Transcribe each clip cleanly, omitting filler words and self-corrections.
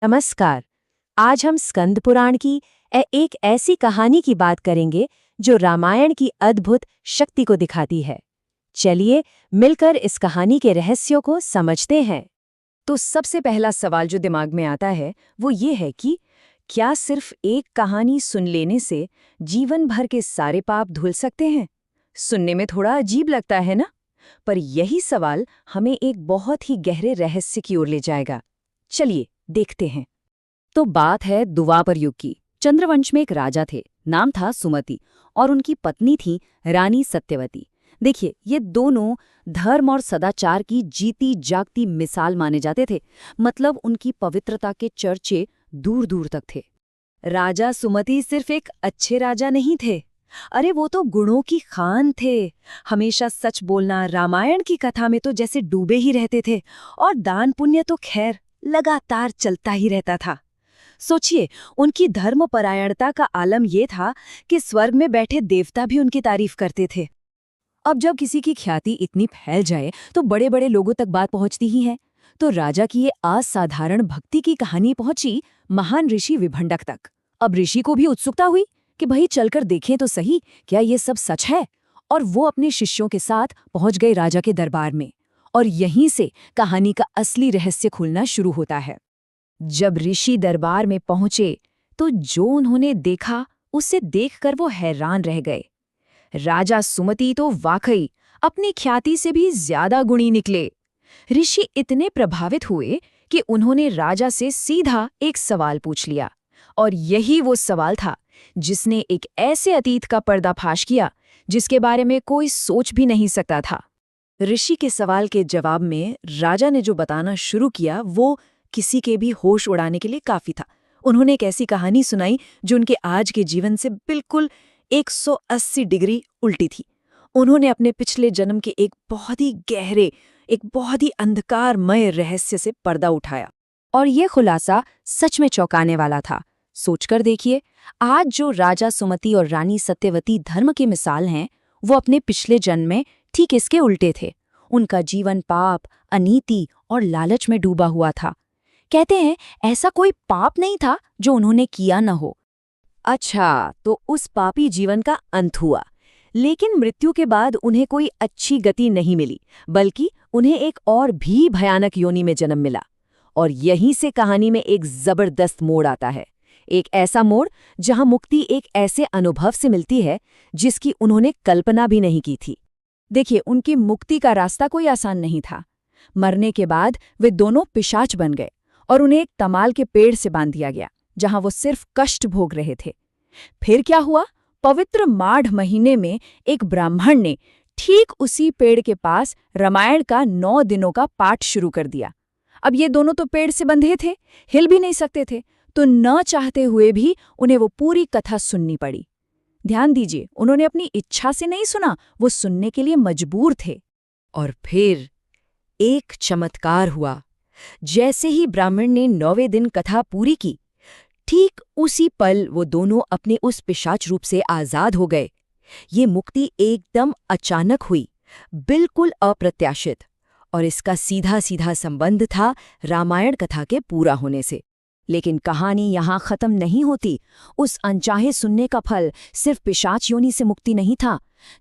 नमस्कार। आज हम स्कंद पुराण की एक ऐसी कहानी की बात करेंगे जो रामायण की अद्भुत शक्ति को दिखाती है। चलिए मिलकर इस कहानी के रहस्यों को समझते हैं। तो सबसे पहला सवाल जो दिमाग में आता है वो ये है कि क्या सिर्फ एक कहानी सुन लेने से जीवन भर के सारे पाप धुल सकते हैं? सुनने में थोड़ा अजीब लगता है ना? पर यही सवाल हमें एक बहुत ही गहरे रहस्य की ओर ले जाएगा। चलिए देखते हैं। तो बात है दुवापर युग की। चंद्रवंश में एक राजा थे, नाम था सुमति, और उनकी पत्नी थी रानी सत्यवती। देखिए, ये दोनों धर्म और सदाचार की जीती जागती मिसाल माने जाते थे। मतलब उनकी पवित्रता के चर्चे दूर दूर तक थे। राजा सुमति सिर्फ एक अच्छे राजा नहीं थे, अरे वो तो गुणों की खान थे। हमेशा सच बोलना, रामायण की कथा में तो जैसे डूबे ही रहते थे, और दान पुण्य तो खैर लगातार चलता ही रहता था। सोचिए, उनकी धर्मपरायणता का आलम ये था कि स्वर्ग में बैठे देवता भी उनकी तारीफ करते थे। अब जब किसी की ख्याति इतनी फैल जाए तो बड़े बड़े लोगों तक बात पहुंचती ही है। तो राजा की ये असाधारण भक्ति की कहानी पहुंची महान ऋषि विभंडक तक। अब ऋषि को भी उत्सुकता हुई कि भाई चलकर देखें तो सही, क्या ये सब सच है? और वो अपने शिष्यों के साथ पहुंच गए राजा के दरबार में। और यहीं से कहानी का असली रहस्य खुलना शुरू होता है। जब ऋषि दरबार में पहुंचे तो जो उन्होंने देखा उसे देखकर वो हैरान रह गए। राजा सुमति तो वाकई अपनी ख्याति से भी ज्यादा गुणी निकले। ऋषि इतने प्रभावित हुए कि उन्होंने राजा से सीधा एक सवाल पूछ लिया, और यही वो सवाल था जिसने एक ऐसे अतीत का पर्दाफाश किया जिसके बारे में कोई सोच भी नहीं सकता था। ऋषि के सवाल के जवाब में राजा ने जो बताना शुरू किया वो किसी के भी होश उड़ाने के लिए काफी था। उन्होंने एक ऐसी कहानी सुनाई जो उनके आज के जीवन से बिल्कुल 180 डिग्री उल्टी थी। उन्होंने अपने पिछले जन्म के एक बहुत ही गहरे, एक बहुत ही अंधकारमय रहस्य से पर्दा उठाया। और ये खुलासा सच में चौंकाने वाला था। सोचकर देखिए, आज जो राजा सुमति और रानी सत्यवती धर्म की मिसाल हैं, वो अपने पिछले जन्म में ठीक इसके उल्टे थे। उनका जीवन पाप, अनीति और लालच में डूबा हुआ था। कहते हैं ऐसा कोई पाप नहीं था जो उन्होंने किया न हो। अच्छा, तो उस पापी जीवन का अंत हुआ, लेकिन मृत्यु के बाद उन्हें कोई अच्छी गति नहीं मिली, बल्कि उन्हें एक और भी भयानक योनि में जन्म मिला। और यहीं से कहानी में एक जबरदस्त मोड़ आता है। एक ऐसा मोड़ जहां मुक्ति एक ऐसे अनुभव से मिलती है जिसकी उन्होंने कल्पना भी नहीं की थी। देखिए, उनकी मुक्ति का रास्ता कोई आसान नहीं था। मरने के बाद वे दोनों पिशाच बन गए और उन्हें एक तमाल के पेड़ से बांध दिया गया, जहां वो सिर्फ कष्ट भोग रहे थे। फिर क्या हुआ? पवित्र माढ़ महीने में एक ब्राह्मण ने ठीक उसी पेड़ के पास रामायण का 9 दिनों का पाठ शुरू कर दिया। अब ये दोनों तो पेड़ से बंधे थे, हिल भी नहीं सकते थे, तो न चाहते हुए भी उन्हें वो पूरी कथा सुननी पड़ी। ध्यान दीजिए, उन्होंने अपनी इच्छा से नहीं सुना, वो सुनने के लिए मजबूर थे। और फिर एक चमत्कार हुआ। जैसे ही ब्राह्मण ने 9वें दिन कथा पूरी की, ठीक उसी पल वो दोनों अपने उस पिशाच रूप से आजाद हो गए। ये मुक्ति एकदम अचानक हुई, बिल्कुल अप्रत्याशित, और इसका सीधा सीधा संबंध था रामायण कथा के पूरा होने से। लेकिन कहानी यहाँ खत्म नहीं होती। उस अनचाहे सुनने का फल सिर्फ पिशाच योनि से मुक्ति नहीं था।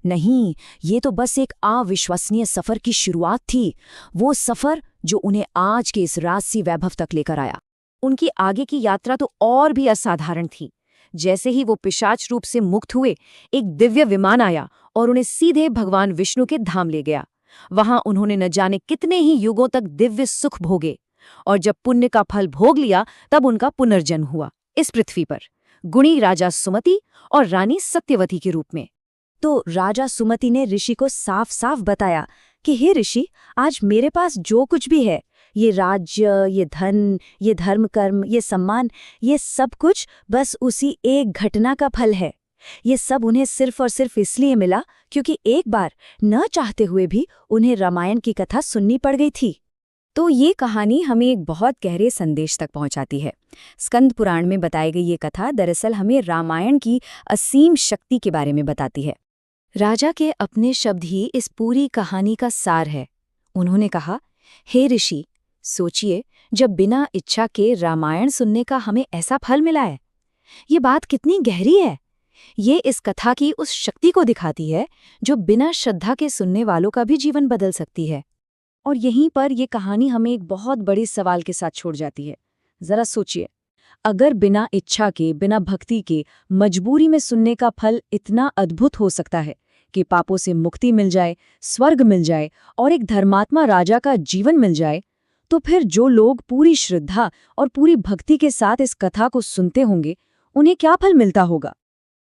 नहीं, ये तो बस एक अविश्वसनीय सफर की शुरुआत थी। वो सफर जो उन्हें आज के इस राजसी वैभव तक लेकर आया। उनकी आगे की यात्रा तो और भी असाधारण थी। जैसे ही वो पिशाच रूप से मुक्त हुए, एक दिव्य विमान आया और उन्हें सीधे भगवान विष्णु के धाम ले गया। वहां उन्होंने न जाने कितने ही युगों तक दिव्य सुख भोगे, और जब पुण्य का फल भोग लिया तब उनका पुनर्जन्म हुआ इस पृथ्वी पर, गुणी राजा सुमति और रानी सत्यवती के रूप में। तो राजा सुमति ने ऋषि को साफ साफ बताया कि हे ऋषि, आज मेरे पास जो कुछ भी है, ये राज्य, ये धन, ये धर्म कर्म, ये सम्मान, ये सब कुछ बस उसी एक घटना का फल है। ये सब उन्हें सिर्फ और सिर्फ इसलिए मिला क्योंकि एक बार न चाहते हुए भी उन्हें रामायण की कथा सुननी पड़ गई थी। तो ये कहानी हमें एक बहुत गहरे संदेश तक पहुंचाती है। स्कंद पुराण में बताई गई ये कथा दरअसल हमें रामायण की असीम शक्ति के बारे में बताती है। राजा के अपने शब्द ही इस पूरी कहानी का सार है। उन्होंने कहा, हे ऋषि, सोचिए, जब बिना इच्छा के रामायण सुनने का हमें ऐसा फल मिला है। ये बात कितनी गहरी है। ये इस कथा की उस शक्ति को दिखाती है जो बिना श्रद्धा के सुनने वालों का भी जीवन बदल सकती है। और यहीं पर ये कहानी हमें एक बहुत बड़े सवाल के साथ छोड़ जाती है। जरा सोचिए, अगर बिना इच्छा के, बिना भक्ति के, मजबूरी में सुनने का फल इतना अद्भुत हो सकता है कि पापों से मुक्ति मिल जाए, स्वर्ग मिल जाए और एक धर्मात्मा राजा का जीवन मिल जाए, तो फिर जो लोग पूरी श्रद्धा और पूरी भक्ति के साथ इस कथा को सुनते होंगे, उन्हें क्या फल मिलता होगा।